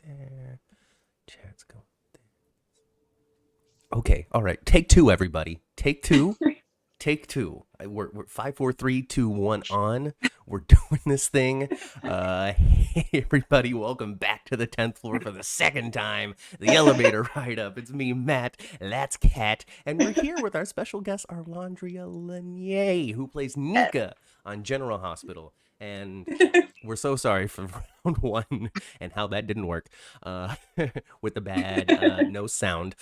there. Chat's going there. Okay. All right. Take two, everybody. Take two. Take two. We're 5, 4, 3, 2, 1 on. We're doing this thing. Hey, everybody. Welcome back to the 10th floor for the second time. The elevator ride up. It's me, Matt. That's Kat. And we're here with our special guest, Arlondriah Lenyéa, who plays Nika on General Hospital. And we're so sorry for round one and how that didn't work with the bad no sound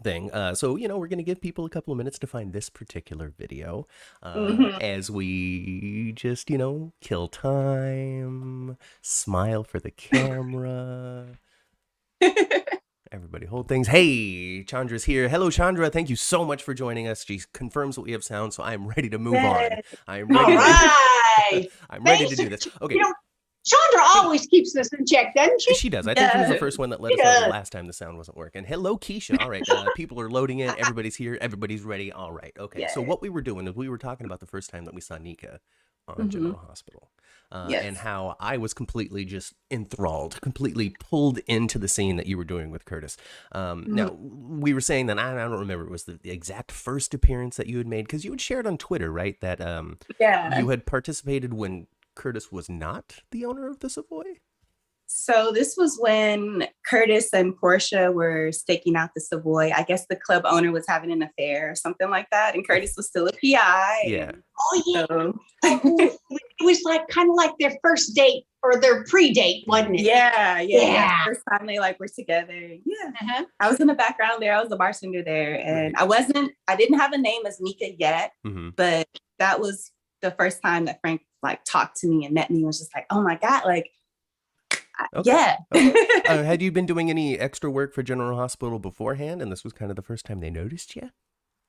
thing. So, we're going to give people a couple of minutes to find this particular video as we just, kill time, smile for the camera. Everybody hold things. Hey, Chandra's here. Hello, Chandra. Thank you so much for joining us. She confirms that we have sound, so I'm ready to move on. I'm ready. All right. I'm ready to do this. Okay. Chandra always keeps us in check, doesn't she? She does. I think she was the first one that let us know the last time the sound wasn't working. Hello, Keisha. All right. People are loading in. Everybody's here. Everybody's ready. All right. Okay. Yeah. So what we were doing is we were talking about the first time that we saw Nika on General Hospital. And how I was completely just enthralled, completely pulled into the scene that you were doing with Curtis. Now, we were saying that, I don't remember, it was the exact first appearance that you had made, because you had shared on Twitter, right, that you had participated when Curtis was not the owner of the Savoy? So this was when Curtis and Portia were staking out the Savoy. I guess the club owner was having an affair or something like that, and Curtis was still a PI. Yeah. Oh, yeah. So. It was kind of like their first date or their pre-date, wasn't it? Yeah. First time they were together. Yeah. I was in the background there. I was a bartender there, and I didn't have a name as Nika yet, but that was the first time that Frank talked to me and met me and was just like, oh my God, yeah. Had you been doing any extra work for General Hospital beforehand, and this was kind of the first time they noticed you?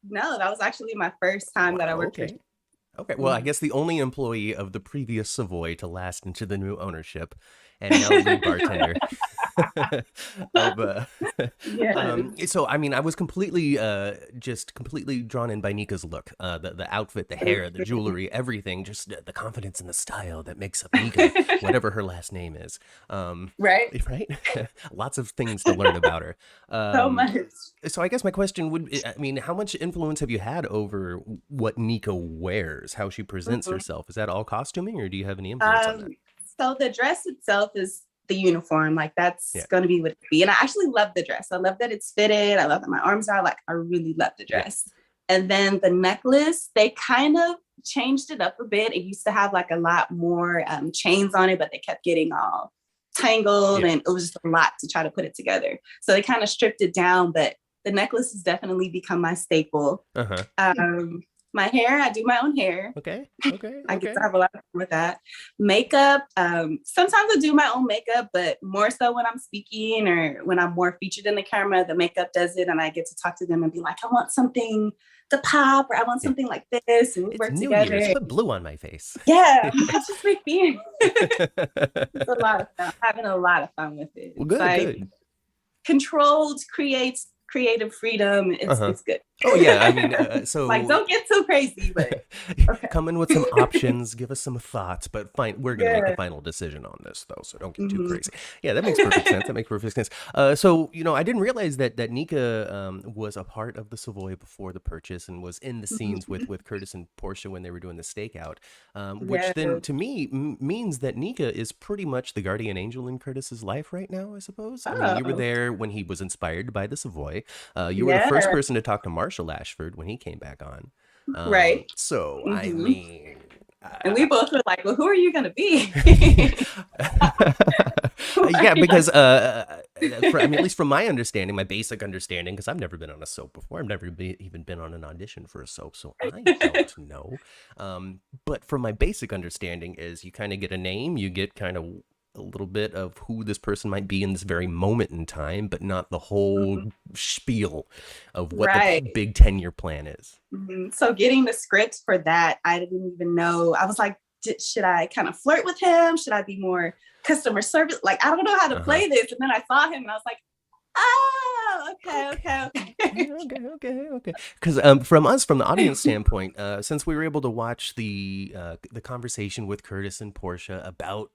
No, that was actually my first time that I worked for. Okay, well, I guess the only employee of the previous Savoy to last into the new ownership, and now lead bartender. So, I was completely drawn in by Nika's look, the outfit, the hair, the jewelry, everything, just the confidence and the style that makes up Nika, whatever her last name is. Right? Lots of things to learn about her. So much. So I guess my question would, how much influence have you had over what Nika wears, how she presents herself? Is that all costuming, or do you have any influence on that? So the dress itself is the uniform. That's going to be what it be. And I actually love the dress. I love that it's fitted. I love that my arms are I really love the dress. And then the necklace, they kind of changed it up a bit. It used to have a lot more chains on it, but they kept getting all tangled and it was just a lot to try to put it together. So they kind of stripped it down, but the necklace has definitely become my staple. My hair, I do my own hair. Okay. I get to have a lot of fun with that. Makeup, sometimes I do my own makeup, but more so when I'm speaking or when I'm more featured in the camera, the makeup does it, and I get to talk to them and be like, I want something to pop, or I want something like this, and we work together. Year's. Put blue on my face. Yeah, that's just like me. It's a lot of fun. Having a lot of fun with it. Well, good. Controlled, creates creative freedom. It's good. Oh yeah, so don't get too crazy, but come in with some options, give us some thoughts, but we're gonna make the final decision on this though, so don't get too crazy. Yeah, that makes perfect sense. So I didn't realize that Nika was a part of the Savoy before the purchase and was in the scenes with Curtis and Portia when they were doing the stakeout, which then to me means that Nika is pretty much the guardian angel in Curtis's life right now, I suppose. You were there when he was inspired by the Savoy. You were the first person to talk to Marshall Ashford when he came back on. Right. So, and we both were like, well, who are you going to be? Yeah, because at least from my understanding, my basic understanding, because I've never been on a soap before. I've never even been on an audition for a soap, so I don't know. But from my basic understanding is you kind of get a name, you get kind of a little bit of who this person might be in this very moment in time, but not the whole spiel of what the big 10-year plan is. So getting the script for that, I didn't even know. I was like, should I kind of flirt with him? Should I be more customer service? I don't know how to play this. And then I saw him and I was like, oh, okay. Okay. Because from the audience standpoint, since we were able to watch the conversation with Curtis and Portia about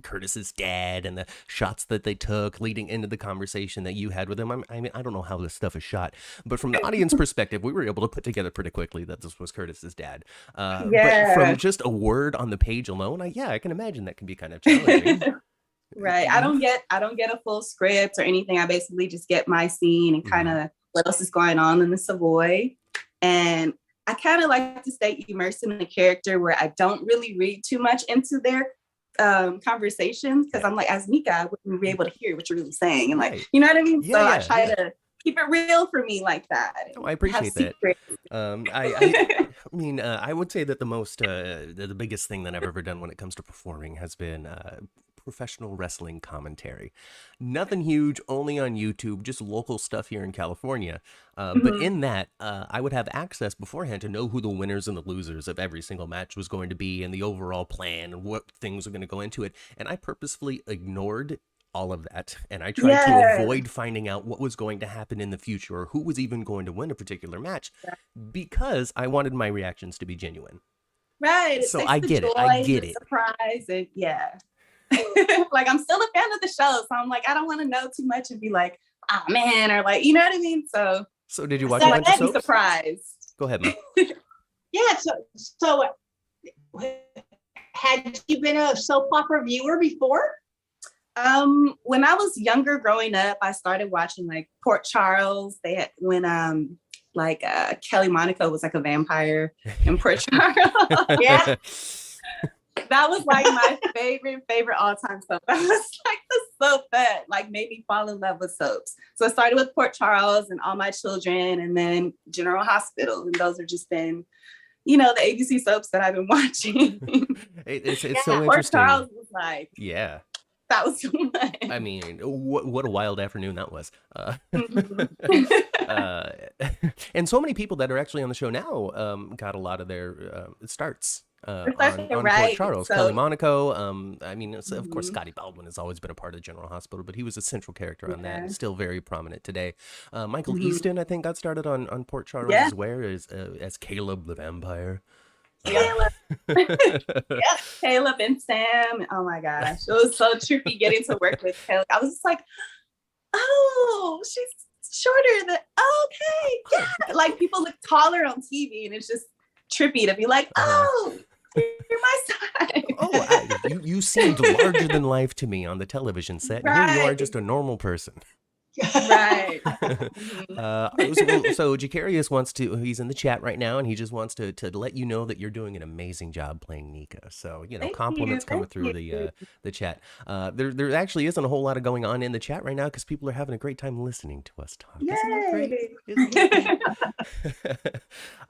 Curtis's dad and the shots that they took leading into the conversation that you had with him, I mean, I don't know how this stuff is shot, but from the audience perspective, we were able to put together pretty quickly that this was Curtis's dad. But from just a word on the page alone, I can imagine that can be kind of challenging. Right. I don't get a full script or anything. I basically just get my scene and kind of what else is going on in the Savoy. And I kind of like to stay immersed in the character where I don't really read too much into their conversations, because I'm like, as Mika, I wouldn't be able to hear what you're really saying. And like, you know what I mean? So I try to keep it real for me like that. Oh, I appreciate that. I mean, I would say that the biggest thing that I've ever done when it comes to performing has been professional wrestling commentary. Nothing huge, only on YouTube, just local stuff here in California. But in that, I would have access beforehand to know who the winners and the losers of every single match was going to be and the overall plan and what things were going to go into it. And I purposefully ignored all of that, and I tried to avoid finding out what was going to happen in the future or who was even going to win a particular match, because I wanted my reactions to be genuine. Right. So I get it. Surprise and like, I'm still a fan of the show, so I'm like, I don't want to know too much and be like, oh man, or like, you know what I mean? So did you watch a bunch of soaps? Surprised. Go ahead, man. Yeah. So had you been a soap opera viewer before? When I was younger, growing up, I started watching like Port Charles. They had when Kelly Monaco was like a vampire in Port Charles. Yeah. That was like my favorite all-time soap. That was like the soap that like made me fall in love with soaps. So I started with Port Charles and All My Children, and then General Hospital, and those have just been, the ABC soaps that I've been watching. It's so interesting. Port Charles was like, that was so much. I mean, what a wild afternoon that was. And so many people that are actually on the show now got a lot of their starts on Port Charles. So, Kelly Monaco. I mean, of course, Scotty Baldwin has always been a part of General Hospital, but he was a central character on that, and still very prominent today. Michael Easton, I think, got started on Port Charles as Caleb the Vampire. Caleb. Caleb and Sam. Oh my gosh. It was so trippy getting to work with Caleb. I was just like, oh, she's shorter than okay. Yeah. Like, people look taller on TV, and it's just trippy to be like, oh, you're my size. Oh, you seemed larger than life to me on the television set. And here you are, just a normal person. Right. So Jacarius wants to, he's in the chat right now, and he just wants to let you know that you're doing an amazing job playing Nika. So, compliments coming through the chat. There actually isn't a whole lot of going on in the chat right now because people are having a great time listening to us talk. Yay. Isn't that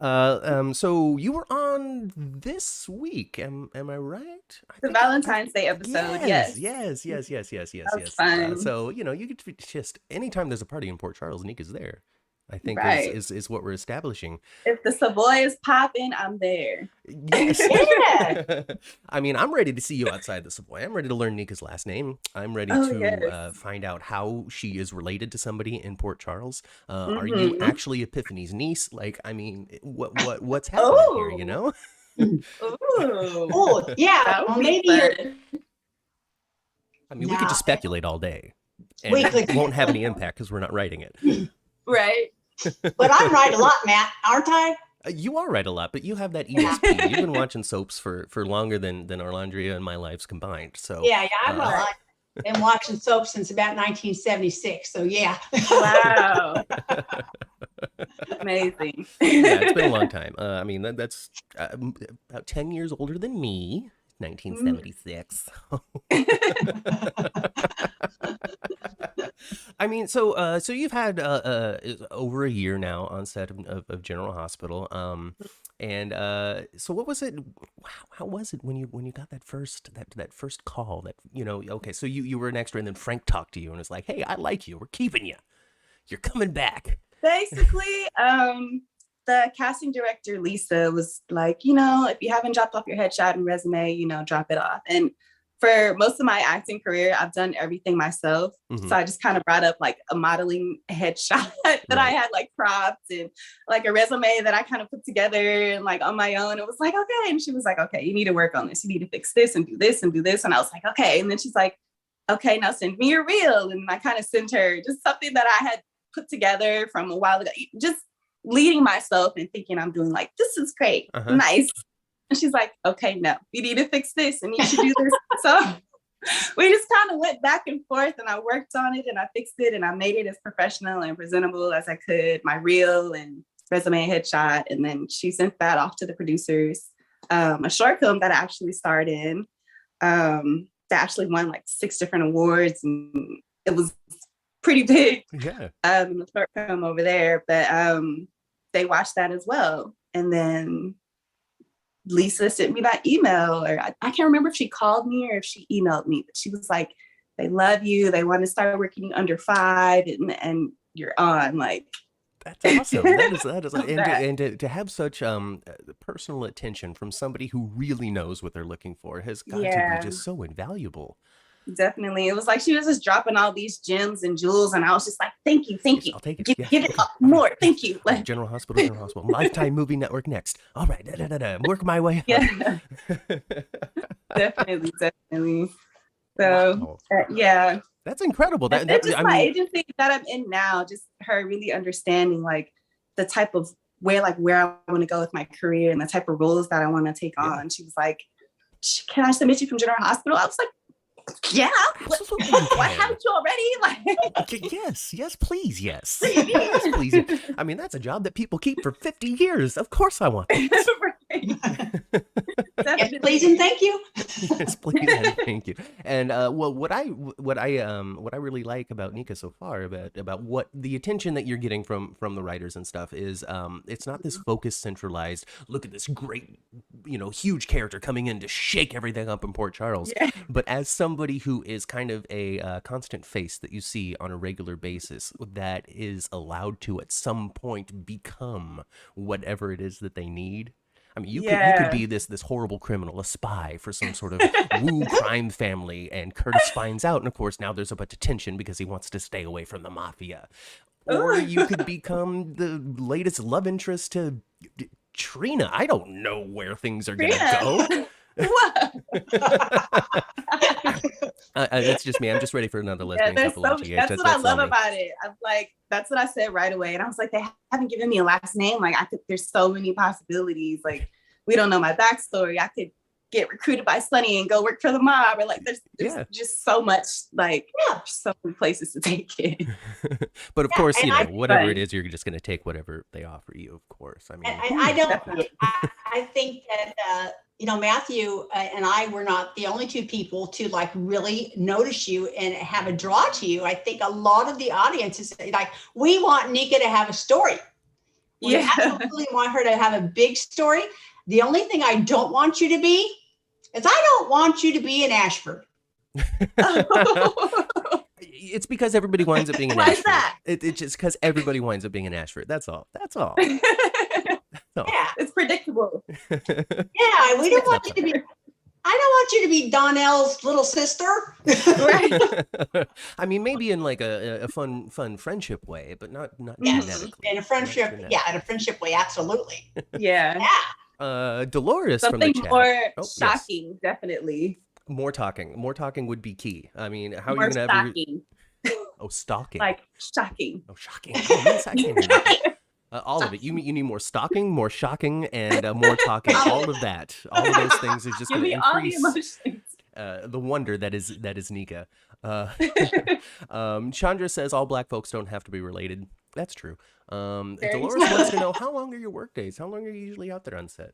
great? So you were on this week, am I right? The Valentine's Day episode. Yes. That's fun. So you get to just anytime there's a party in Port Charles, Nika's there. I think is what we're establishing. If the Savoy is popping, I'm there. Yes. Yeah. I mean, I'm ready to see you outside the Savoy. I'm ready to learn Nika's last name. I'm ready to find out how she is related to somebody in Port Charles. Are you actually Epiphany's niece? Like, I mean, what's happening here? Oh, yeah. Well, maybe. I mean, we could just speculate all day, and it won't have any impact because we're not writing it. Right. But I'm right a lot, Matt, aren't I? You are right a lot, but you have that ESP. You've been watching soaps for longer than Arlondriah and my lives combined. So yeah, I've been watching soaps since about 1976. So yeah. Wow. Amazing. Yeah, it's been a long time. I mean, that's about 10 years older than me. 1976. I mean, so you've had over a year now on set of General Hospital, and so what was it? How was it when you got that first call? That okay, so you were an extra, and then Frank talked to you and was like, "Hey, I like you. We're keeping you. You're coming back." Basically, the casting director Lisa was like, if you haven't dropped off your headshot and resume, drop it off. And for most of my acting career, I've done everything myself. Mm-hmm. So I just kind of brought up like a modeling headshot that I had like props and like a resume that I kind of put together and like on my own. It was like, okay. And she was like, okay, you need to work on this. You need to fix this and do this and do this. And I was like, okay. And then she's like, okay, now send me your reel. And I kind of sent her just something that I had put together from a while ago, just leading myself and thinking I'm doing like, this is great, nice. And she's like, okay, no, you need to fix this and you should do this. So we just kind of went back and forth and I worked on it and I fixed it and I made it as professional and presentable as I could, my reel and resume headshot. And then she sent that off to the producers. A short film that I actually starred in that actually won like 6 different awards and it was pretty big. Yeah. The short film over there, but they watched that as well. And then Lisa sent me that email, or I can't remember if she called me or if she emailed me, but she was like, they love you. They want to start working under 5 and you're on. Like, that's awesome. That is and to have such personal attention from somebody who really knows what they're looking for has got to be just so invaluable. Definitely. It was like she was just dropping all these gems and jewels, and I was just like, thank you. I'll take it. Give it up more. Thank you. Like, General Hospital. Lifetime Movie Network next. All right. Work my way up. Yeah. Definitely. So, wow. That's incredible. Just my agency that I'm in now, just her really understanding like the type of where I want to go with my career and the type of roles that I want to take on. She was like, can I submit you from General Hospital? I was like, yeah. Why haven't you already? Like, yes, please, yes. Yes, please. I mean, that's a job that people keep for 50 years. Of course I want that. Yes, please and thank you. Yes, please and thank you. And what I really like about Nika so far about what the attention that you're getting from the writers and stuff is it's not this focused, centralized, look at this great, huge character coming in to shake everything up in Port Charles. Yeah. But as somebody who is kind of a constant face that you see on a regular basis that is allowed to at some point become whatever it is that they need. I mean, you could be this horrible criminal, a spy for some sort of woo crime family, and Curtis finds out, and of course now there's a bunch of tension because he wants to stay away from the mafia. Or you could become the latest love interest to Trina. I don't know where things are gonna go. That's just me. I'm just ready for another lesbian couple. That's what I love about it. I'm like, that's what I said right away. And I was like, they haven't given me a last name. Like, there's so many possibilities. Like, we don't know my backstory. I could get recruited by Sonny and go work for the mob. Or like, there's just so much, like, so many places to take it. But of course, whatever it is, you're just going to take whatever they offer you, of course. I mean, I think that, Matthew and I were not the only 2 people to like really notice you and have a draw to you. I think a lot of the audience is like, we want Nika to have a story. We absolutely want her to have a big story. The only thing I don't want you to be is I don't want you to be in Ashford. It's because everybody winds up being in Ashford. Why is that? It's just because everybody winds up being in Ashford. That's all. Yeah, it's predictable. Yeah, we don't want you to be. I don't want you to be Donnell's little sister. Right. I mean, maybe in like a fun friendship way, but not genetically. In a friendship, in a friendship way, absolutely. Yeah. Dolores something from the chat. More shocking, definitely. More talking would be key. I mean, how more are you gonna have stalking? Like shocking. Oh, shocking. Oh, yes, I can't hear all of it. You need more stalking, more shocking, and more talking. All of that. All of those things is just going to increase the wonder that is Nika. Chandra says all Black folks don't have to be related. That's true. Dolores wants to know, how long are your work days? How long are you usually out there on set?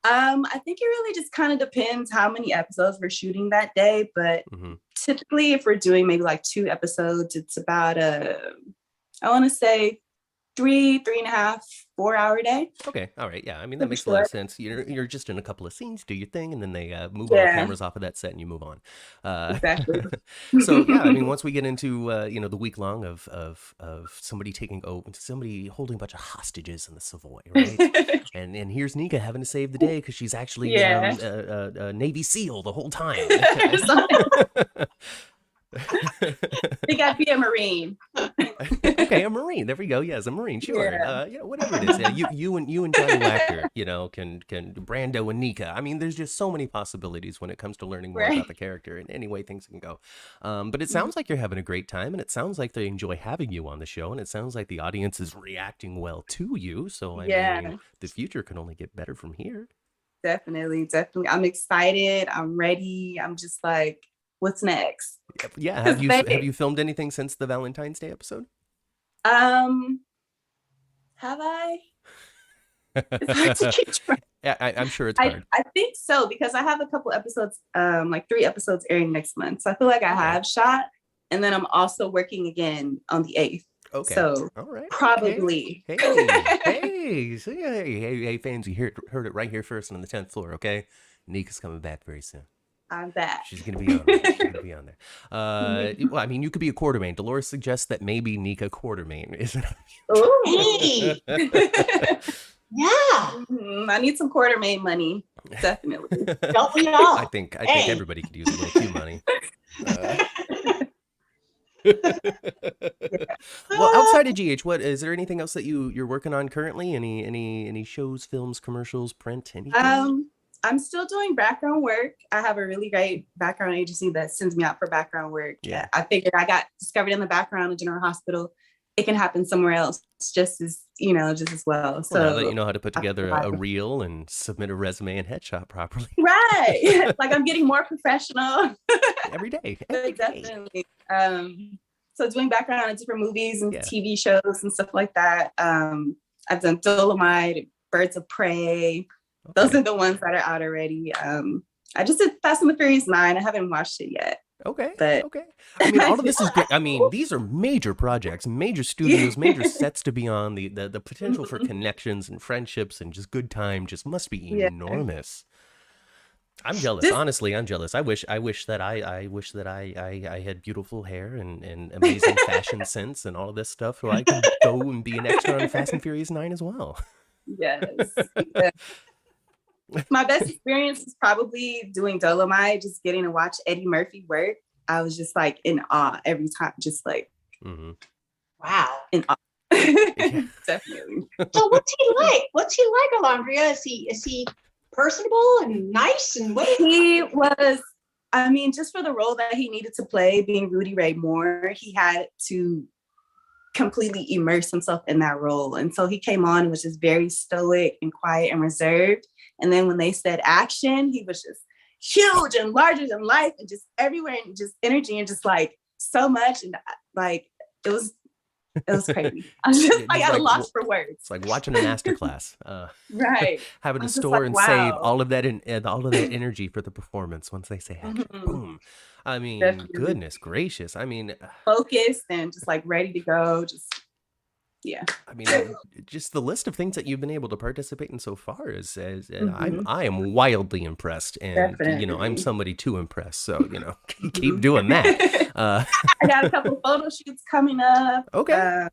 I think it really just kind of depends how many episodes we're shooting that day. But typically, if we're doing maybe like 2 episodes, it's about I want to say three and a half, 4 hour day. Okay, all right, yeah. I mean, that makes a lot of sense. You're just in a couple of scenes, do your thing, and then they move all the cameras off of that set, and you move on. Exactly. So yeah, I mean, once we get into the week long of somebody somebody holding a bunch of hostages in the Savoy, right? and here's Nika having to save the day because she's actually a Navy SEAL the whole time. They got to be a Marine. Okay, a Marine. There we go. Yes, a Marine. Sure. Whatever it is. Yeah, you and Johnny Wachter, can Brando and Nika. I mean, there's just so many possibilities when it comes to learning more about the character and any way things can go. But it sounds like you're having a great time, and it sounds like they enjoy having you on the show, and it sounds like the audience is reacting well to you. So I mean, the future can only get better from here. Definitely. I'm excited. I'm ready. I'm just like, what's next? Yeah. Have you filmed anything since the Valentine's Day episode? Have I? It's hard to keep track. I'm sure it's hard. I think so, because I have a couple episodes, like 3 episodes airing next month. So I feel like I have shot, and then I'm also working again on the 8th. Okay. So all right. Probably. Hey, fans, you heard it right here first on the 10th floor. Okay, Nika's coming back very soon. I'm back. She's gonna be on there. Well, I mean, you could be a Quartermain. Dolores suggests that maybe Nika Quartermain isn't. Hey. Yeah. I need some Quartermain money. Definitely. Don't we all? I think everybody could use a little Q money. Well, outside of GH, what is there anything else that you're working on currently? Any shows, films, commercials, print, anything? I'm still doing background work. I have a really great background agency that sends me out for background work. Yeah. I figured I got discovered in the background of General Hospital. It can happen somewhere else just as well. So now that you know how to put together a reel and submit a resume and headshot properly. Right. Like, I'm getting more professional. Every day. Definitely. So doing background in different movies and TV shows and stuff like that. I've done Dolomite, Birds of Prey. Okay. Those are the ones that are out already. I just did Fast and the Furious 9. I haven't watched it yet. Okay. I mean, all of this is great. I mean, these are major projects, major studios, major sets to be on. The potential for connections and friendships and just good time just must be enormous. I'm jealous. Honestly, I'm jealous. I wish that I had beautiful hair and amazing fashion sense and all of this stuff, so I could go and be an extra on Fast and Furious 9 as well. Yes. My best experience is probably doing Dolomite, just getting to watch Eddie Murphy work. I was just like in awe every time, just like, wow. In awe. Definitely. So what's he like? Arlondriah? Is he personable and nice? And what he was, I mean, just for the role that he needed to play, being Rudy Ray Moore, he had to completely immerse himself in that role. And so he came on and was just very stoic and quiet and reserved. And then when they said action, he was just huge and larger than life and just everywhere and just energy and just like so much. And like, it was crazy. I was just like at a loss for words. It's like watching a masterclass. Right. Having to store and save all of that all of that energy for the performance once they say action. Boom. I mean, goodness gracious. I mean, focused and just like ready to go. I mean, just the list of things that you've been able to participate in so far is I am wildly impressed, and I'm somebody to impress. So keep doing that. I got a couple photo shoots coming up. Okay.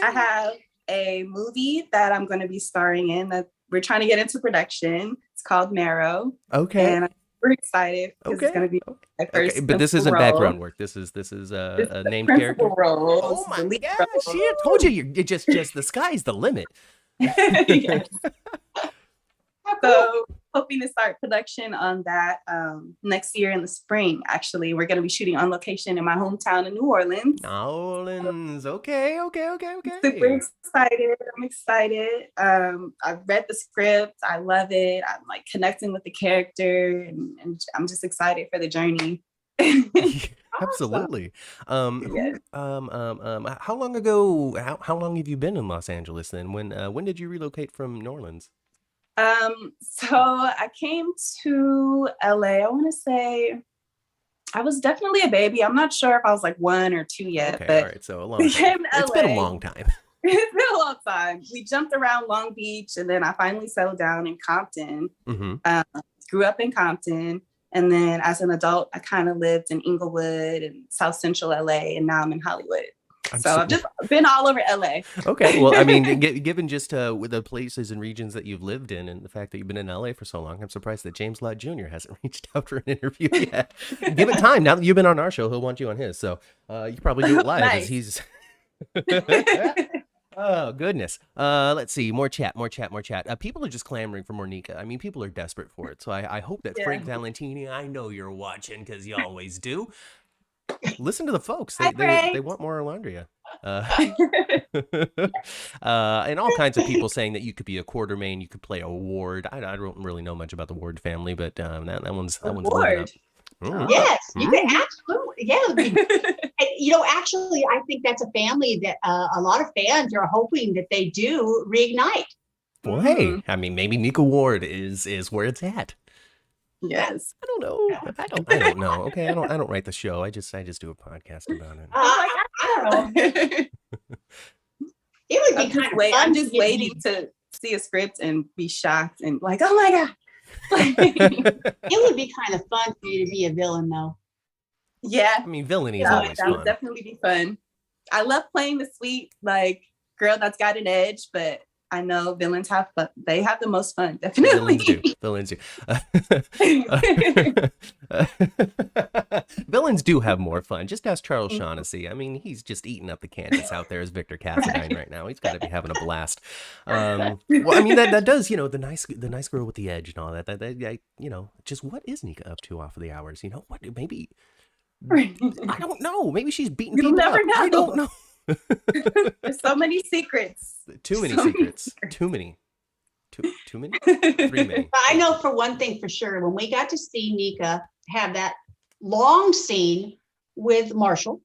I have a movie that I'm going to be starring in that we're trying to get into production. It's called Marrow. Okay. And we're excited because it's going to be my first. But this isn't background work. This is a named character. Role. Oh my gosh! I told you, it just the sky's the limit. Yes. So hoping to start production on that next year in the spring. Actually, we're going to be shooting on location in my hometown in New Orleans. Okay. Super excited. I'm excited. I've read the script. I love it. I'm like connecting with the character, and I'm just excited for the journey. Absolutely. Yes. How long ago? How long have you been in Los Angeles then? When did you relocate from New Orleans? So I came to LA, I want to say I was definitely a baby. I'm not sure if I was like 1 or 2 yet, but all right, so a long time. It's been a long time. It's been a long time. We jumped around Long Beach, and then I finally settled down in Compton. Grew up in Compton. And then as an adult, I kind of lived in Inglewood and South Central LA, and now I'm in Hollywood. I've just been all over LA. Okay. Well, I mean, given just with the places and regions that you've lived in and the fact that you've been in LA for so long, I'm surprised that James Lott Jr. hasn't reached out for an interview yet. Give it time. Now that you've been on our show, he'll want you on his. So you probably do it live as he's... Oh, goodness. Let's see. More chat. People are just clamoring for more Nika. I mean, people are desperate for it. So I hope that Frank Valentini, I know you're watching because you always do. Listen to the folks. They want more Arlondriah. And all kinds of people saying that you could be a Quartermain, you could play a Ward. I don't really know much about the Ward family, but that one's Ward. Yes, you can absolutely. Yeah, actually, I think that's a family that a lot of fans are hoping that they do reignite. Well, hey, I mean, maybe Nika Ward is where it's at. Yes. I don't know. I don't know. Okay, I don't write the show. I just do a podcast about it. I don't know. It would be kind of fun. I'm just waiting to see a script and be shocked and like, oh my God. It would be kind of fun for you to be a villain, though. Yeah. I mean, villainy is always fun. That would definitely be fun. I love playing the sweet, like, girl that's got an edge, but I know villains have fun. They have the most fun, definitely. Villains do. Villains do have more fun. Just ask Charles Shaughnessy. I mean, he's just eating up the canvas out there as Victor Cassadine right now. He's got to be having a blast. Well, I mean, that does, the nice girl with the edge and all that, just what is Nika up to off of the hours? What? Maybe, I don't know. Maybe she's beating people up. Know. I don't know. There's so many secrets. Too many secrets. Too many. 3 many. I know for one thing for sure, when we got to see Nika have that long scene with Marshall,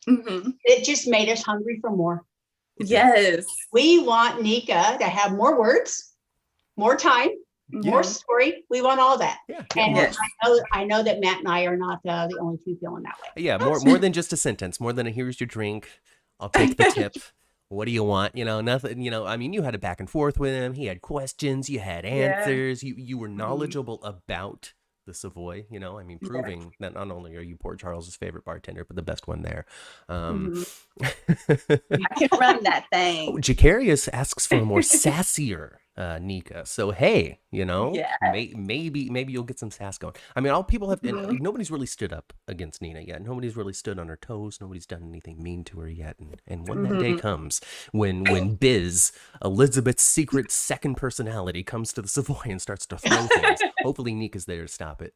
it just made us hungry for more. Yes. We want Nika to have more words, more time, more story. We want all that. Yeah. And I know that Matt and I are not the only two feeling that way. Yeah, more than just a sentence, more than a here's your drink, I'll take the tip. What do you want? Nothing, I mean, you had a back and forth with him. He had questions, you had answers, you were knowledgeable about the Savoy, I mean, proving that not only are you Port Charles's favorite bartender, but the best one there. I can run that thing. Jacarius asks for a more sassier Nika. So, hey, maybe you'll get some sass going. I mean, all people have, and nobody's really stood up against Nina yet. Nobody's really stood on her toes. Nobody's done anything mean to her yet. And when that day comes, when Biz, Elizabeth's secret second personality, comes to the Savoy and starts to throw things, hopefully Nika's there to stop it.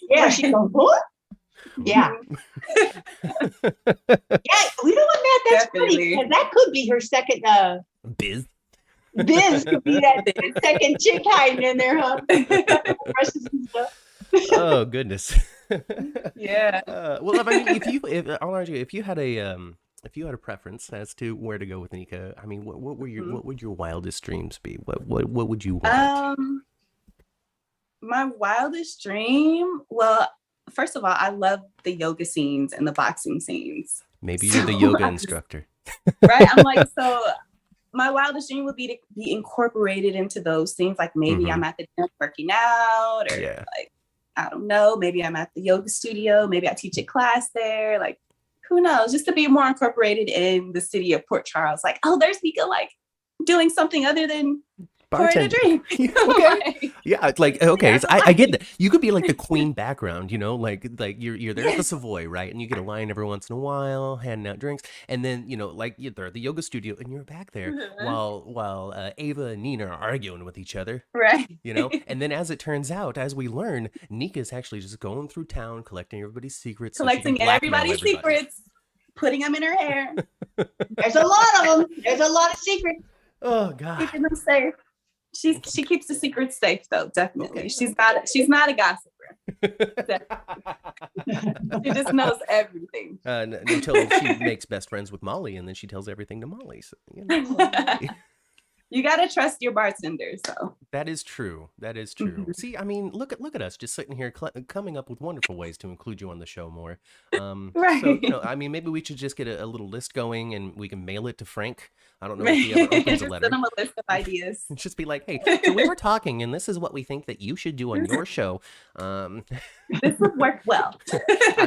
Yeah, she goes, what? Yeah. Yeah, we don't want that. That's pretty, because that could be her second Biz could be that second chick hiding in there, huh? Brushes and stuff. Oh goodness. Yeah. Well, I mean, if you had a preference as to where to go with Nika, I mean, what would your wildest dreams be? What would you want? My wildest dream. Well, first of all, I love the yoga scenes and the boxing scenes. Maybe you're the yoga instructor. Right. I'm like, so my wildest dream would be to be incorporated into those things. Like maybe I'm at the gym working out, or like, I don't know, maybe I'm at the yoga studio, maybe I teach a class there. Like, who knows? Just to be more incorporated in the city of Port Charles. Like, oh, there's Nika, like doing something other than pouring a drink. Okay. Yeah, like, okay, so I get that. You could be like the queen background, like you're there at the Savoy, right? And you get a line every once in a while, handing out drinks, and then like you're at the yoga studio, and you're back there while Ava and Nina are arguing with each other, right? And then as it turns out, as we learn, Nika's actually just going through town, collecting everybody's secrets, everybody's secrets, putting them in her hair. There's a lot of them. There's a lot of secrets. Oh God, keeping them safe. She keeps the secrets safe though, definitely. Okay. She's not a gossiper. She just knows everything. Until she makes best friends with Molly, and then she tells everything to Molly. So, You gotta trust your bartender. So that is true. That is true. See, I mean, look at us just sitting here coming up with wonderful ways to include you on the show more. right. So I mean, maybe we should just get a little list going and we can mail it to Frank. I don't know if he ever opens a letter. Send him a list of ideas. Just be like, hey, so we were talking, and this is what we think that you should do on your show. This would work well.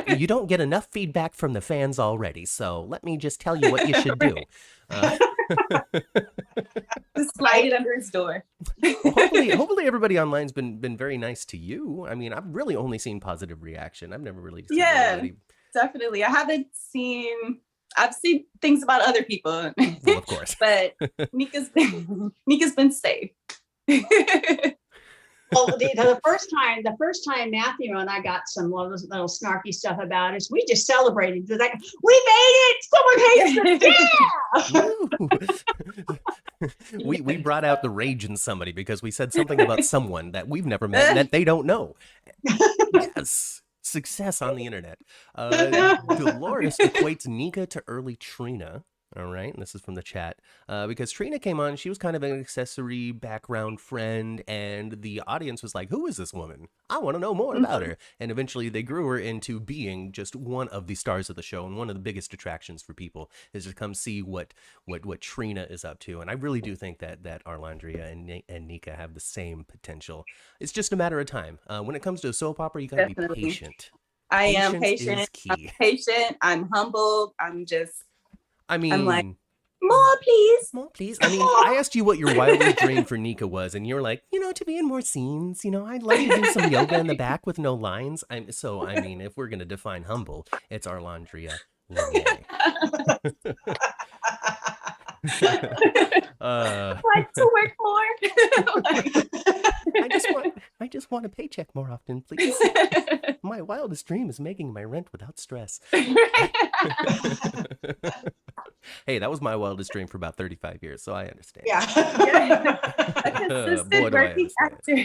You don't get enough feedback from the fans already, so let me just tell you what you should do. Just slide it under his door. Hopefully everybody online's been very nice to you. I mean, I've really only seen positive reaction. I've never really seen anybody. Definitely. I've seen things about other people. Well, of course. But Nika's been safe. Well, the first time Matthew and I got some little snarky stuff about us, we just celebrated. It was like, we made it! Someone hates us! Yeah! we brought out the rage in somebody because we said something about someone that we've never met and that they don't know. Yes. Success on the internet. Dolores equates Nika to early Trina. All right, and this is from the chat. Because Trina came on, she was kind of an accessory background friend, and the audience was like, who is this woman? I want to know more about her. And eventually they grew her into being just one of the stars of the show, and one of the biggest attractions for people is to come see what Trina is up to. And I really do think that Arlondriah and Nika have the same potential. It's just a matter of time. When it comes to a soap opera, you got to be patient. I am patient. I'm patient. I'm humbled. I'm like, more please. I mean, I asked you what your wildest dream for Nika was, and you're like, to be in more scenes. I'd like to do some yoga in the back with no lines. I mean, if we're gonna define humble, it's Arlondriah Lenyéa. Like to work more. I just want a paycheck more often, please. My wildest dream is making my rent without stress. Hey, that was my wildest dream for about 35 years, so I understand. Yeah. A consistent working actor.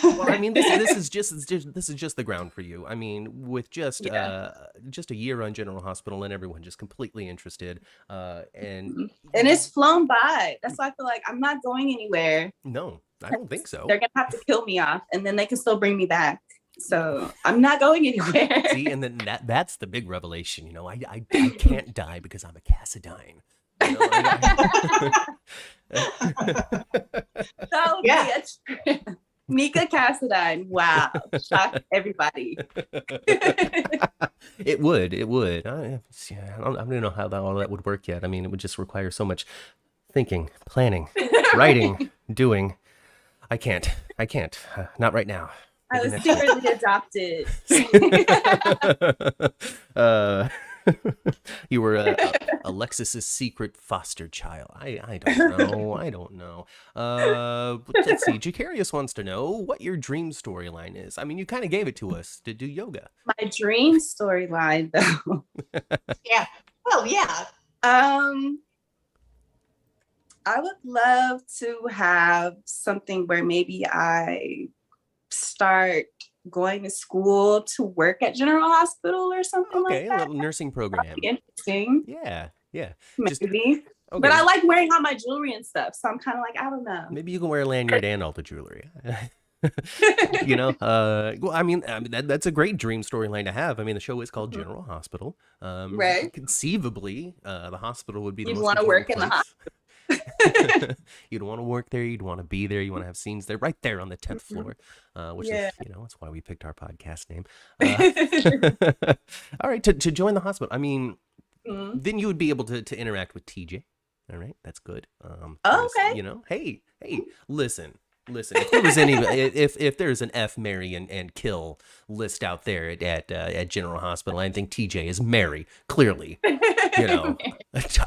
Well, I mean, this is just the ground for you. I mean, with just a year on General Hospital and everyone just completely interested, and it's flown by. That's why I feel like I'm not going anywhere. No, I don't think so. They're gonna have to kill me off, and then they can still bring me back. So I'm not going anywhere. See, and then that's the big revelation. I can't die because I'm a Cassadine. So yeah. Nika Cassadine. Wow. Shocked everybody. It would. I don't know how all that would work yet. I mean, it would just require so much thinking, planning, writing, doing. I can't. Not right now. I was secretly adopted. You were Alexis's secret foster child. I don't know. Let's see. Jacarius wants to know what your dream storyline is. I mean, you kind of gave it to us to do yoga. My dream storyline, though. Yeah. Well, yeah. I would love to have something where maybe I start going to school to work at General Hospital or something like that. Okay, a little nursing program. That'd be interesting. Yeah. Maybe. Okay. But I like wearing all my jewelry and stuff, so I'm kind of like, I don't know. Maybe you can wear a lanyard and all the jewelry. Well, I mean that's a great dream storyline to have. I mean, the show is called General Hospital. Right. Conceivably, the hospital would be the You'd most want to work in the hospital. You'd want to work there. You'd want to be there. You want to have scenes there, right there on the 10th floor, which is, that's why we picked our podcast name. All right, to join the hospital. I mean, then you would be able to interact with TJ. All right, that's good. Okay. Hey, listen. If there was if there's an F, marry, and kill list out there at General Hospital, I think TJ is Mary. Clearly,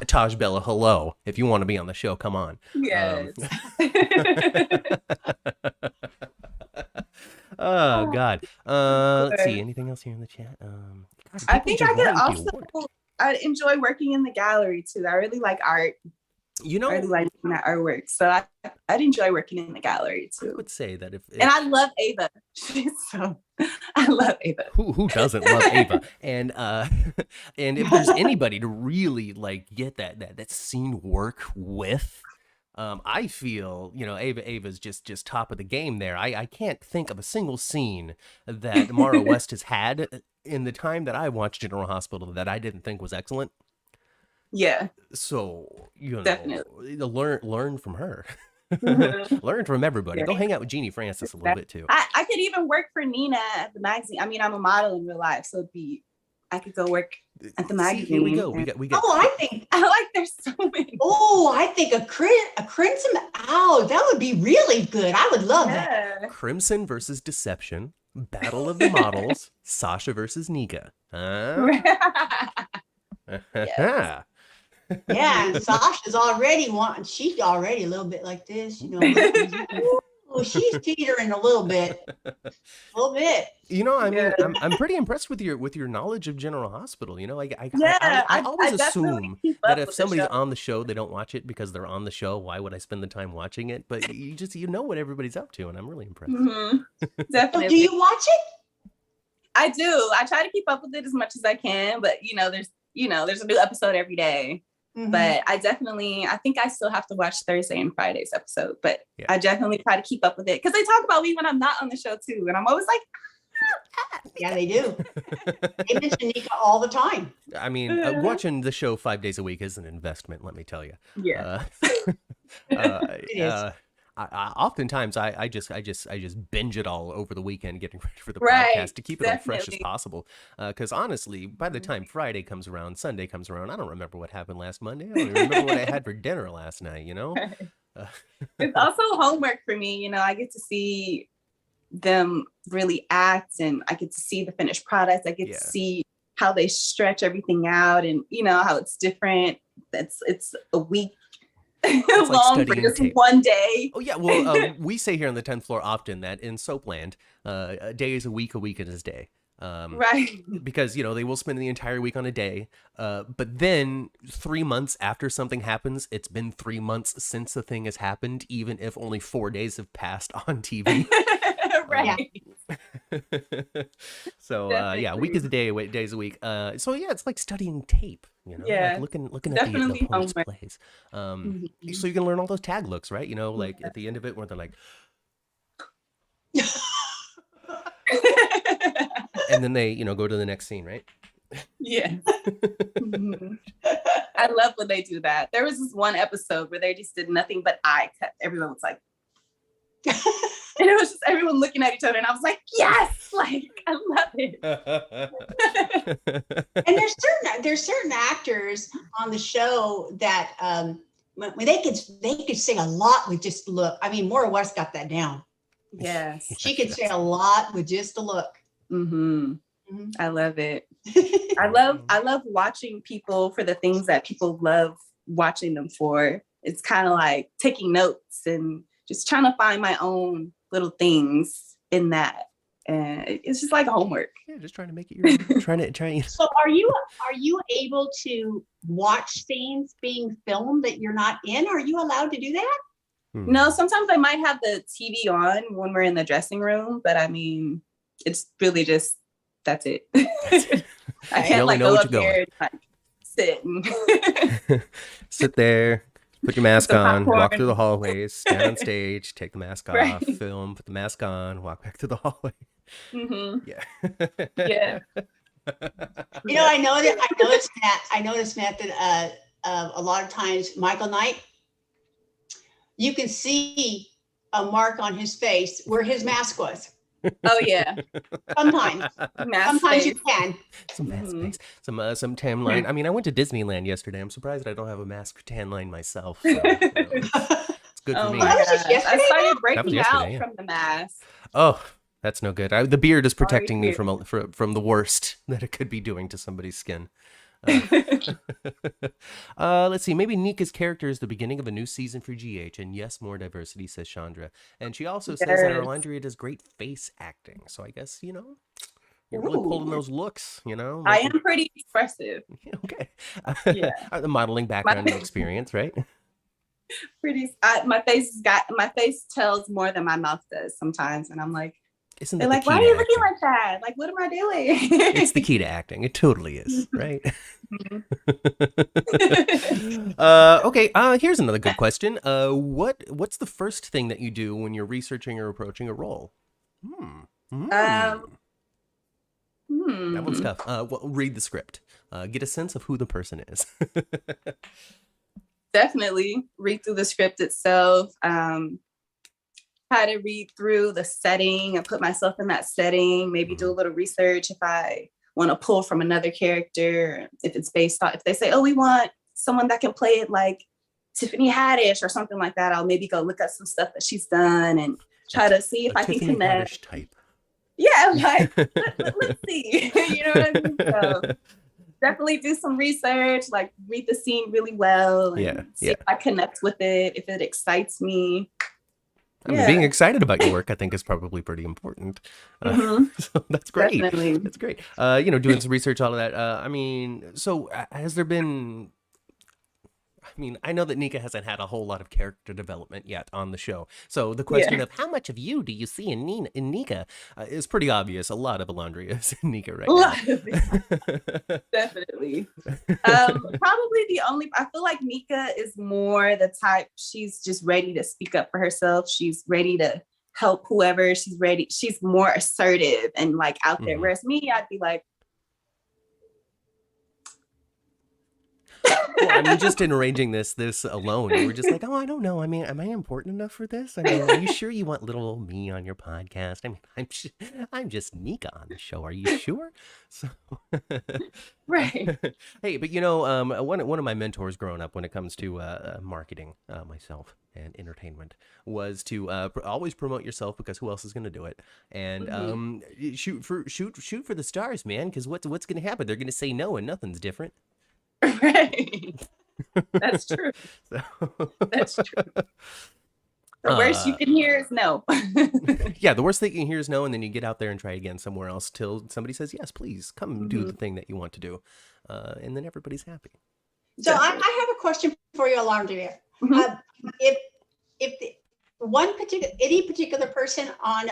Taj Bella. Hello, if you want to be on the show, come on. Yes. Oh God. Let's see. Anything else here in the chat? I think I could also. I enjoy working in the gallery too. I really like art. You I really know, like looking at artwork. So I'd enjoy working in the gallery I too. would say that if And I love Ava. I love Ava. who doesn't love Ava? And and if there's anybody to really like get that scene work with, I feel, you know, Ava's just top of the game there. I can't think of a single scene that Mara West has had in the time that I watched General Hospital that I didn't think was excellent. Yeah, So, you know, definitely. learn from her. Mhm. Learn from everybody. Yeah. Go hang out with Jeannie Francis a little bit too. I could even work for Nina at the magazine. I mean, I'm a model in real life, so I could go work at the magazine. See, here we go. We got. Oh, I think. I like there's so many. Oh, I think a Crimson Owl. That would be really good. I would love that. Crimson versus Deception, Battle of the Models, Sasha versus Nika. Huh? Yes. Yeah, and Sasha's already wanting. She's already a little bit like this, you know. Oh, she's teetering a little bit. You know, I mean, Yeah. I'm pretty impressed with your knowledge of General Hospital. You know, I always definitely assume keep that up if with the somebody's show. on the show, they don't watch it because they're on the show. Why would I spend the time watching it? But you know what everybody's up to, and I'm really impressed. Mhm. So Definitely. do you watch it? I do. I try to keep up with it as much as I can, but there's a new episode every day. Mhm. But I think I still have to watch Thursday and Friday's episode, but Yeah. I definitely try to keep up with it because they talk about me when I'm not on the show too. And I'm always like, Yeah, they do. They mention Nika all the time. I mean, watching the show 5 days a week is an investment. Let me tell you. yeah. It is. Oftentimes I just binge it all over the weekend, getting ready for the Right, podcast to keep it all fresh as definitely. possible. Because honestly, by the time Friday comes around, Sunday comes around, I don't remember what happened last Monday. I don't even remember what I had for dinner last night. You know, It's also homework for me. I get to see them really act, and I get to see the finished product. I get Yeah. to see how they stretch everything out, and how it's different. It's a week like long for studying just tape. one day. Oh yeah, well, we say here on the 10th floor often that in Soapland, a day is a week is a day. Right. Because they will spend the entire week on a day, but then 3 months after something happens, it's been 3 months since the thing has happened, even if only 4 days have passed on TV. Right. So yeah, week is a day, days a week. So yeah, it's like studying tape. Yeah, like looking at the definitely opponent's homework. plays. So you can learn all those tag looks, right? Like at the end of it, where they're like, and then they go to the next scene, right? Yeah. Mhm. I love when they do that. There was this one episode where they just did nothing but eye cut. Everyone was like, and it was just everyone looking at each other, and I was like, yes, like I love it. And there's certain actors on the show that when they could say a lot with just a look. I mean, Maura West got that down. Yes. She could say a lot with just a look. Mm-hmm. Mhm. I love it. I love watching people for the things that people love watching them for. It's kind of like taking notes and just trying to find my own little things in that. And it's just like homework. Yeah, just trying to make it your trying. So are you able to watch scenes being filmed that you're not in? Are you allowed to do that? No, sometimes I might have the TV on when we're in the dressing room, but I mean, it's really just, that's it. I can't only like know go what up you're there and like sit and Sit there, put your mask Some on, walk popcorn. through the hallways, stand on stage, take the mask off, Right. film, put the mask on, walk back to the hallway. Mhm. Yeah. Yeah. You know, I noticed Matt that a lot of times Michael Knight, you can see a mark on his face where his mask was. Oh yeah. Sometimes you can. Some mask Mhm. face, some tan line. I mean, I went to Disneyland yesterday. I'm surprised I don't have a mask tan line myself. So, it's good for Oh me. my That was just gosh. I yesterday, started That was breaking yesterday, out yeah. from the mask. Oh, that's no good. The beard is protecting me Sorry. from the worst that it could be doing to somebody's skin. Let's see. Maybe Nika's character is the beginning of a new season for GH, and yes, more diversity, says Chandra. And she also says that Yes. Arlondriah does great face acting. So I guess you're really pulling Ooh. those looks. I like- am pretty expressive. Okay. Yeah. The modeling background and experience, right? My face tells more than my mouth does sometimes, and I'm like, Isn't they're that like, the why key are to you acting? looking like that? Like, what am I doing? It's the key to acting. It totally is, right? Okay. Here's another good question. What's the first thing that you do when you're researching or approaching a role? That one's tough. Well, read the script. Get a sense of who the person is. Definitely read through the script itself. Try to read through the setting and put myself in that setting. Maybe do a little research if I want to pull from another character. If it's based on, if they say, oh, we want someone that can play it like Tiffany Haddish or something like that, I'll maybe go look at some stuff that she's done and try to see if I can connect. Haddish type. Yeah, like let's see. You know what I mean? So definitely do some research, like read the scene really well and see if I connect with it, if it excites me. I mean, being excited about your work, I think, is probably pretty important. So that's great. Definitely. That's great. Doing some research, all of that. I mean, so has there been... I mean, I know that Nika hasn't had a whole lot of character development yet on the show. So the question of how much of you do you see in Nika is pretty obvious. A lot of Arlondriah is in Nika right now. Definitely. Probably I feel like Nika is more the type, she's just ready to speak up for herself. She's ready to help whoever. She's more assertive and like out there. Whereas me, I'd be like, well, I mean, just in arranging this alone, you were just like, oh, I don't know. I mean, am I important enough for this? I mean, are you sure you want little old me on your podcast? I mean, I'm just Nika on the show. Are you sure? So, right. Hey, but one of my mentors growing up when it comes to marketing myself and entertainment was to always promote yourself, because who else is going to do it? And shoot for the stars, man. Because what's going to happen? They're going to say no, and nothing's different. Right. That's true. That's true. The worst you can hear is no. Yeah, the worst thing you can hear is no, and then you get out there and try again somewhere else till somebody says, yes, please come do the thing that you want to do. And then everybody's happy. So I have a question for you, Arlondriah. If any particular person on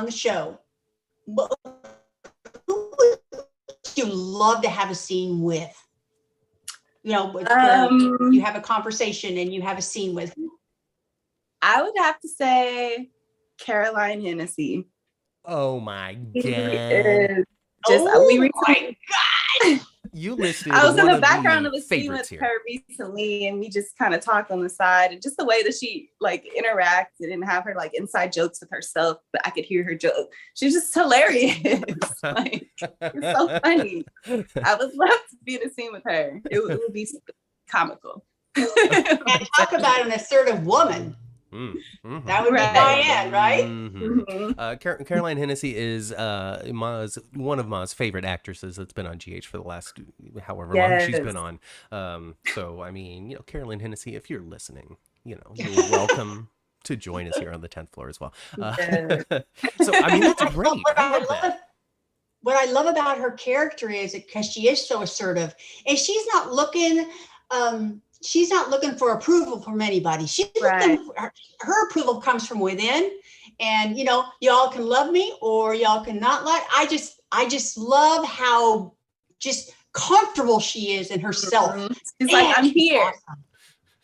the show, who would you love to have a scene with? You have a conversation and you have a scene with. I would have to say Caroline Hennessy. Oh my God. My God. You listed. I was in the background of a scene with her recently, and we just kind of talked on the side, and just the way that she like interacted and have her like inside jokes with herself, but I could hear her joke. She's just hilarious. Like, it's so funny. I would love to be in a scene with her. It would be comical. And talk about an assertive woman. That would be Diane, right? Caroline Hennessy is one of Ma's favorite actresses that's been on GH for the last however long she's been on. So I mean, Caroline Hennessy, if you're listening, you're welcome to join us here on the 10th floor as well. So I mean, that's great. What I love about her character is because she is so assertive, and she's not looking for approval from anybody. She's looking, her approval comes from within, and y'all can love me or y'all can not like. I just love how just comfortable she is in herself. She's like, I'm here. Awesome.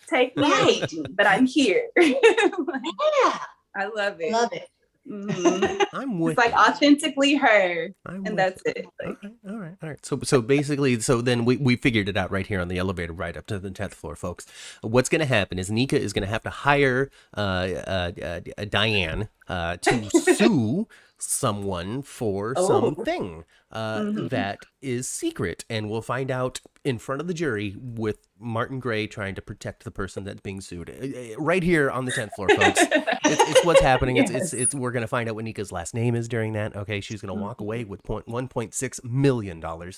Take me, but I'm here. I love it. Love it. I'm with. It's like authentically her, and that's it. Like, all right. So basically, then we figured it out right here on the elevator ride up to the 10th floor, folks. What's going to happen is Nika is going to have to hire Diane to sue someone for something that is secret, and we'll find out in front of the jury with Martin Gray trying to protect the person that's being sued right here on the 10th floor, folks. It's what's happening. Yes. It's we're going to find out what Nika's last name is during that. Okay. She's going to walk away with $1.6 million. And that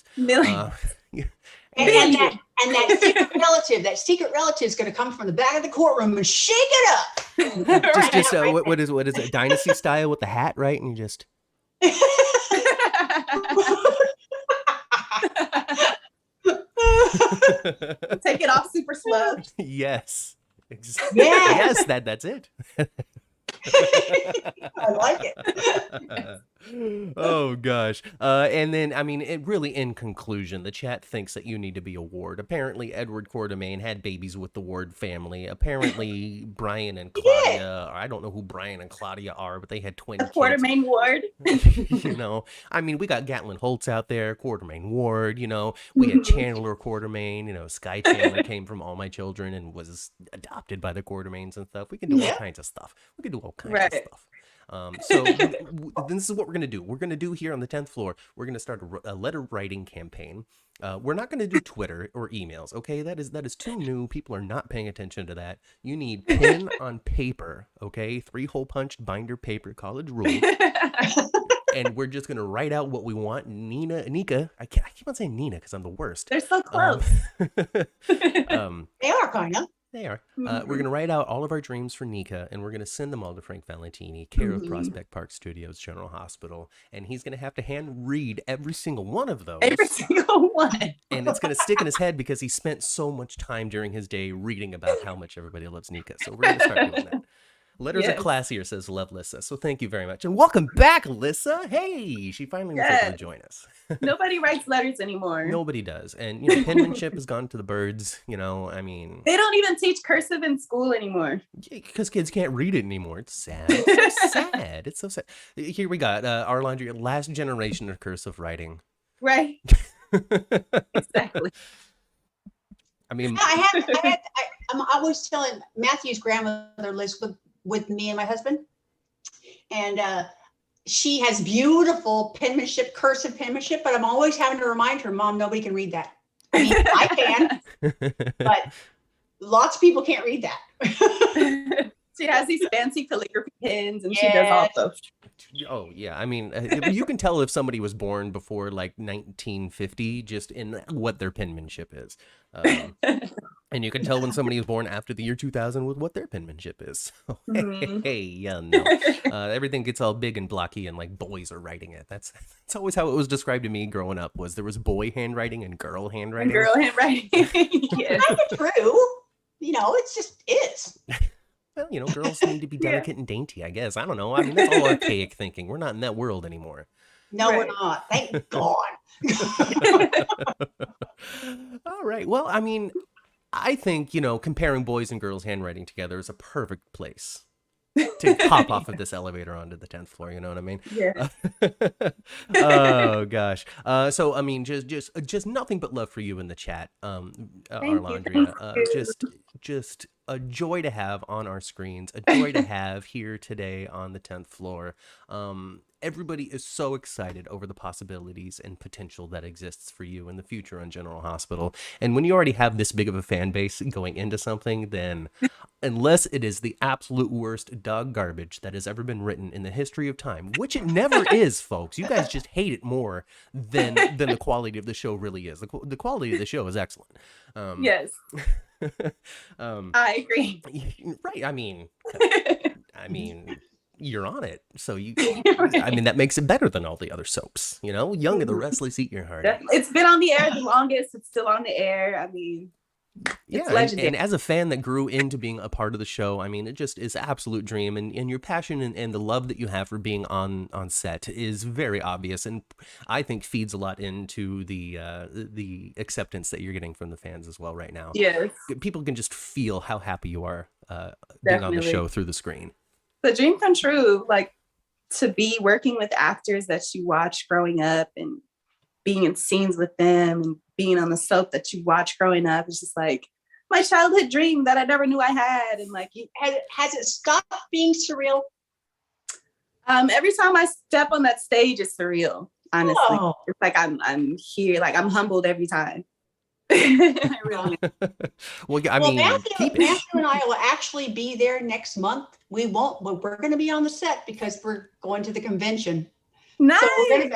secret relative is going to come from the back of the courtroom and shake it up. What is it? Dynasty style with the hat, right? And you just. Take it off super slow. Yes. Exactly. Yes. Yes, that's it. I like it. Oh gosh. And then I mean, it really, in conclusion, the chat thinks that you need to be a Ward. Apparently Edward Quartermain had babies with the Ward family. Apparently Brian and He did. Claudia, or I don't know who Brian and Claudia are, but they had twin A kids. Quartermain Ward. You know, I mean, we got Gatlin Holtz out there, Quartermain Ward, you know, we had Chandler Quartermain, you know, Sky Chandler came from All My Children and was adopted by the Quartermains and stuff. We can do all kinds of stuff. We can do all kinds of stuff. So this is what we're going to do. We're going to do here on the 10th floor. We're going to start a letter writing campaign. We're not going to do Twitter or emails. Okay. That is too new. People are not paying attention to that. You need pen on paper. Okay. 3-hole punched binder paper, college rule. And we're just going to write out what we want. Nika, I keep on saying Nina because I'm the worst. They're so close. They are kind of. They are. We're going to write out all of our dreams for Nika, and we're going to send them all to Frank Valentini, care of Prospect Park Studios General Hospital. And he's going to have to hand read every single one of those. Every single one. And it's going to stick in his head because he spent so much time during his day reading about how much everybody loves Nika. So we're going to start doing that. Letters are classier, says Love Lissa. So thank you very much. And welcome back, Lissa. Hey, she finally was able to join us. Nobody writes letters anymore. Nobody does. And, you know, penmanship has gone to the birds. You know, I mean. They don't even teach cursive in school anymore. Because kids can't read it anymore. It's sad. It's so sad. It's so sad. Here we got Arlondriah, last generation of cursive writing. Right. Exactly. I mean. I was telling Matthew's grandmother lives with me and my husband, and she has beautiful penmanship, cursive penmanship, but I'm always having to remind her, Mom, nobody can read that. I mean, I can, but lots of people can't read that. She has these fancy calligraphy pens, and she does all those. Oh yeah, I mean, you can tell if somebody was born before like 1950 just in what their penmanship is. And you can tell when somebody was born after the year 2000 with what their penmanship is. So, everything gets all big and blocky and like boys are writing it. That's always how it was described to me growing up. Was there was boy handwriting and girl handwriting? Girl handwriting. Yes. Kind of true. You know, it's just is. Well, you know, girls need to be delicate and dainty, I guess. I don't know. I mean, that's all archaic thinking. We're not in that world anymore. No, we're not. Thank God. All right. Well, I mean, I think, you know, comparing boys and girls handwriting together is a perfect place to hop off of this elevator onto the 10th floor. You know what I mean? Yeah. Oh gosh. So I mean, just nothing but love for you in the chat, Arlondriah. Just a joy to have on our screens, a joy to have here today on the 10th floor. Everybody is so excited over the possibilities and potential that exists for you in the future on General Hospital. And when you already have this big of a fan base going into something, then unless it is the absolute worst dog garbage that has ever been written in the history of time, which it never is, folks. You guys just hate it more than the quality of the show really is. The quality of the show is excellent. Yes. I agree. Right. I mean, you're on it. So I mean, that makes it better than all the other soaps, you know, Young and the Restless Eat Your Heart. It's been on the air the longest. It's still on the air. I mean, yeah. And as a fan that grew into being a part of the show, I mean, it just is absolute dream. And your passion and the love that you have for being on set is very obvious. And I think feeds a lot into the acceptance that you're getting from the fans as well right now. Yes. People can just feel how happy you are being on the show through the screen. The dream come true, like to be working with actors that you watch growing up and being in scenes with them and being on the soap that you watch growing up. It's just like my childhood dream that I never knew I had. And like, has it stopped being surreal? Every time I step on that stage, it's surreal. Honestly, It's like I'm here, like I'm humbled every time. Really. Well, I mean, Matthew and I will actually be there next month. We won't, but we're going to be on the set because we're going to the convention. Nice.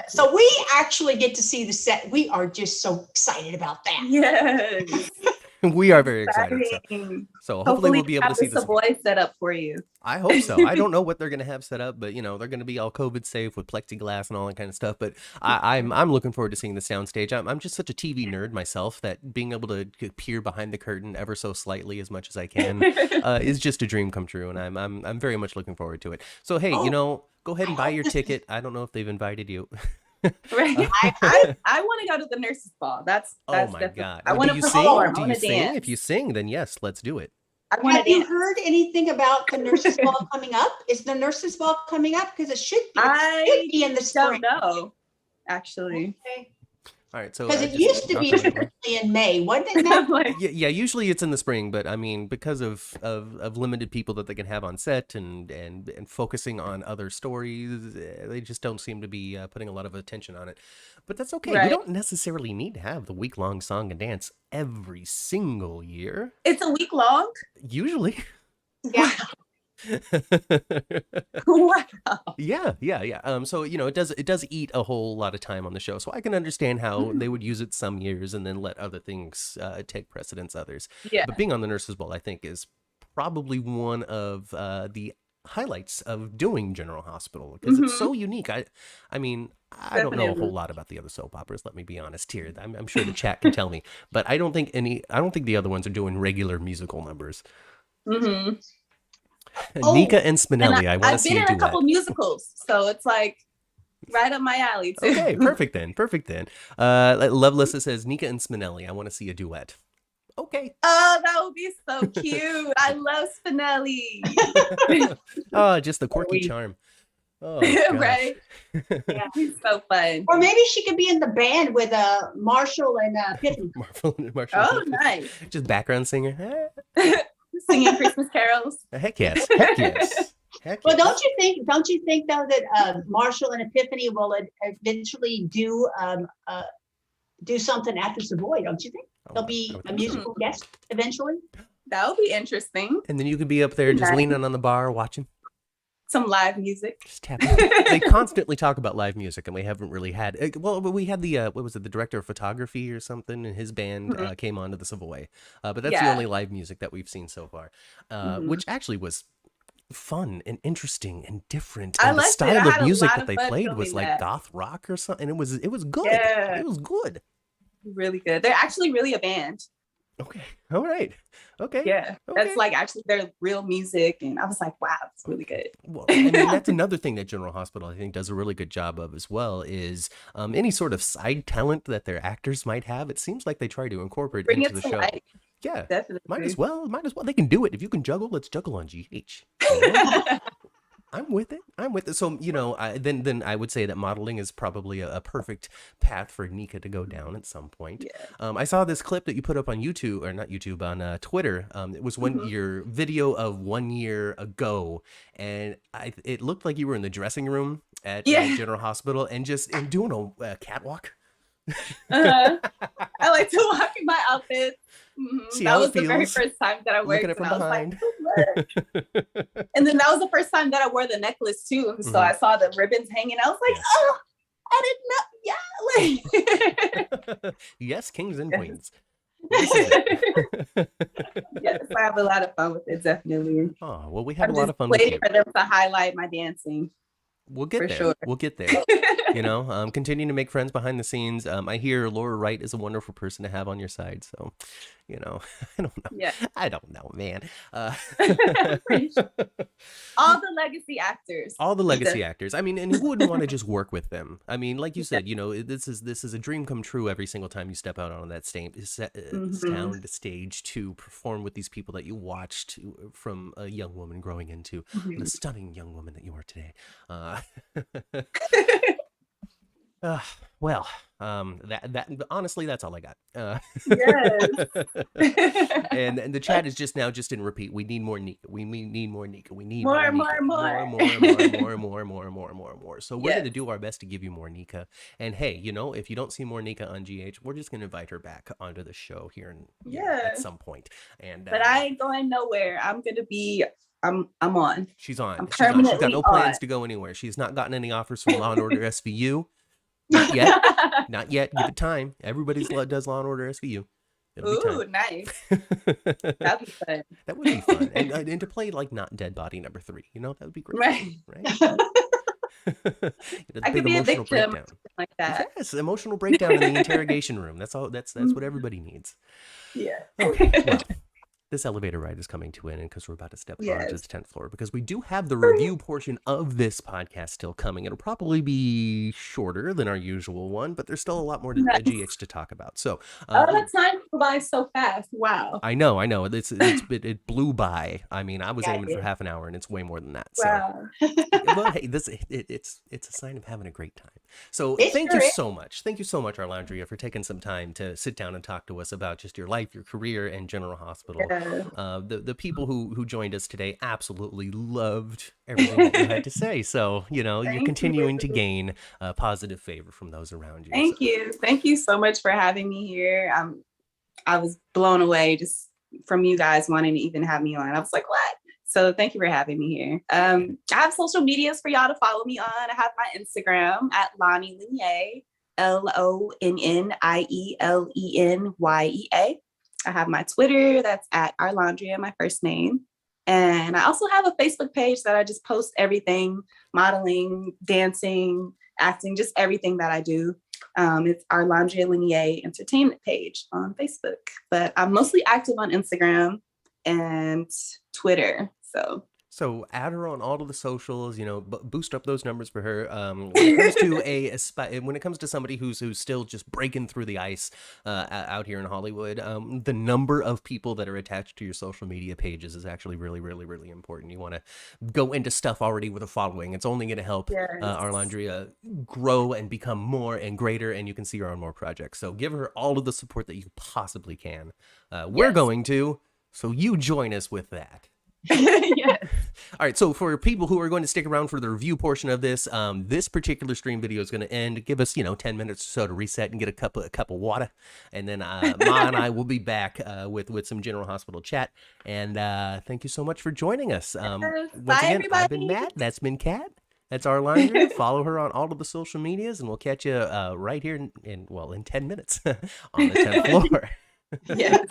So we actually get to see the set. We are just so excited about that. Yes. We are very excited. So hopefully we'll be able to see the Savoy set up for you. I hope so. I don't know what they're going to have set up, but they're going to be all COVID safe with plexiglass and all that kind of stuff. But I'm looking forward to seeing the soundstage. I'm just such a TV nerd myself that being able to peer behind the curtain ever so slightly as much as I can is just a dream come true, and I'm very much looking forward to it. So hey, go ahead and buy your ticket. I don't know if they've invited you. Right. I want to go to the nurses' ball. That's oh my god! I want to perform. Do you sing? If you sing, then yes, let's do it. Have you heard anything about the nurses' ball coming up? Is the nurses' ball coming up? Because it should be. It should be in the spring. Don't know, actually. Okay. All right, so because it used to be traditionally in May, wasn't it? Yeah, usually it's in the spring, but I mean, because of limited people that they can have on set and focusing on other stories, they just don't seem to be putting a lot of attention on it. But that's okay. Right. We don't necessarily need to have the week-long song and dance every single year. It's a week long? Usually. Yeah. Wow. Yeah. So it does eat a whole lot of time on the show. So I can understand how they would use it some years and then let other things take precedence others. Yeah. But being on the Nurses Ball, I think, is probably one of the highlights of doing General Hospital because it's so unique. I mean, I don't know a whole lot about the other soap operas. Let me be honest here. I'm sure the chat can tell me, but I don't think the other ones are doing regular musical numbers. Mm-hmm. Nika and Spinelli, I want to see you do that. I've been in a couple musicals, so it's like right up my alley too. Okay, perfect then. Lovelessa says Nika and Spinelli, I want to see a duet. Okay. Oh, that would be so cute. I love Spinelli. Oh, just the quirky charm. Oh, right. Yeah, he's so fun. Or maybe she could be in the band with Marshall and Pittman. Marshall. Oh, nice. Just background singer. Singing Christmas carols. Heck yes. Well, don't you think though that Marshall and Epiphany will eventually do something after Savoy? Don't you think there'll be a musical guest eventually? That would be interesting. And then you could be up there just leaning on the bar watching some live music. Just tapping. They constantly talk about live music, and we haven't really had. Well, we had the what was it? The director of photography or something, and his band came on to the Savoy. But that's the only live music that we've seen so far, which actually was fun and interesting and different. And the style of music that they played was like goth rock or something. And it was good. Yeah. It was good. Really good. They're actually really a band. Okay. All right. Okay. Yeah. Okay. That's like actually their real music. And I was like, wow, it's really good. Well, I mean, that's another thing that General Hospital, I think, does a really good job of as well is any sort of side talent that their actors might have. It seems like they try to incorporate into the show. Life. Yeah. Definitely. Might as well. They can do it. If you can juggle, let's juggle on GH. I'm with it. So, then I would say that modeling is probably a perfect path for Nika to go down at some point. Yeah. I saw this clip that you put up on YouTube, or not YouTube, on Twitter. It was your video of 1 year ago, and it looked like you were in the dressing room at General Hospital and doing a catwalk. I like to walk in my outfit. That was the very first time that I wore it. From behind. And then that was the first time that I wore the necklace too. So I saw the ribbons hanging. I was like, oh, I did not. Yeah. Yes, kings and queens. Yes, I have a lot of fun with it, definitely. Oh, well, we have a lot of fun with it. For them to highlight my dancing. We'll get there. Sure. We'll get there. Continuing to make friends behind the scenes. I hear Laura Wright is a wonderful person to have on your side. So, I don't know. Yeah. I don't know, man. All the legacy actors. I mean, and who wouldn't want to just work with them? I mean, like you said, this is a dream come true every single time you step out on that sound stage to perform with these people that you watched from a young woman growing into the stunning young woman that you are today. That honestly, that's all I got. Yes. and the chat is just in repeat. We need more Nika. We need more Nika. We need more. So we're going to do our best to give you more Nika. And hey, if you don't see more Nika on GH, we're just going to invite her back onto the show here at some point. But I ain't going nowhere. I'm going to be. I'm on. She's on. She's got no plans to go anywhere. She's not gotten any offers from Law and Order SVU. Not yet. Give it time. Everybody does Law and Order SVU. It'll be Ooh, time. nice. That'd be fun. That would be fun. And to play like not dead body number 3, you know, that would be great. Right. I Big could be a emotional victim breakdown. like that. Yes, emotional breakdown in the interrogation room. That's all. That's what everybody needs. Yeah. Okay. Well, this elevator ride is coming to an end because we're about to step onto the 10th floor, because we do have the review portion of this podcast still coming. It'll probably be shorter than our usual one, but there's still a lot more GH to talk about. So, that time flew by so fast. Wow. I know. It blew by. I mean, I was aiming for half an hour, and it's way more than that. Wow. So, well, hey, it's a sign of having a great time. So, thank you so much. Thank you so much, Arlondriah, for taking some time to sit down and talk to us about just your life, your career, and General Hospital. The people who joined us today absolutely loved everything that you had to say. So, you know, you're continuing to gain positive favor from those around you. Thank you. Thank you so much for having me here. I was blown away just from you guys wanting to even have me on. I was like, what? So thank you for having me here. I have social medias for y'all to follow me on. I have my Instagram at Lonnie Lenyéa, LONNIELENYEA. I have my Twitter, that's at Arlondriah, my first name. And I also have a Facebook page that I just post everything, modeling, dancing, acting, just everything that I do. It's Arlondriah Lenyéa Entertainment page on Facebook. But I'm mostly active on Instagram and Twitter. So add her on all of the socials, you know, boost up those numbers for her. When it comes to somebody who's still just breaking through the ice out here in Hollywood, the number of people that are attached to your social media pages is actually really, really, really important. You want to go into stuff already with a following. It's only going to help Arlondriah grow and become more and greater, and you can see her on more projects. So give her all of the support that you possibly can. We're going to, so you join us with that. Yes. All right, so for people who are going to stick around for the review portion of this, this particular stream video is going to end. Give us, 10 minutes or so to reset and get a cup of water, and then Ma and I will be back with some General Hospital chat. And thank you so much for joining us. Once again, everybody. I've been Matt. That's been Kat. That's Arlondriah. Follow her on all of the social medias, and we'll catch you right here in 10 minutes on the 10th floor. Yes.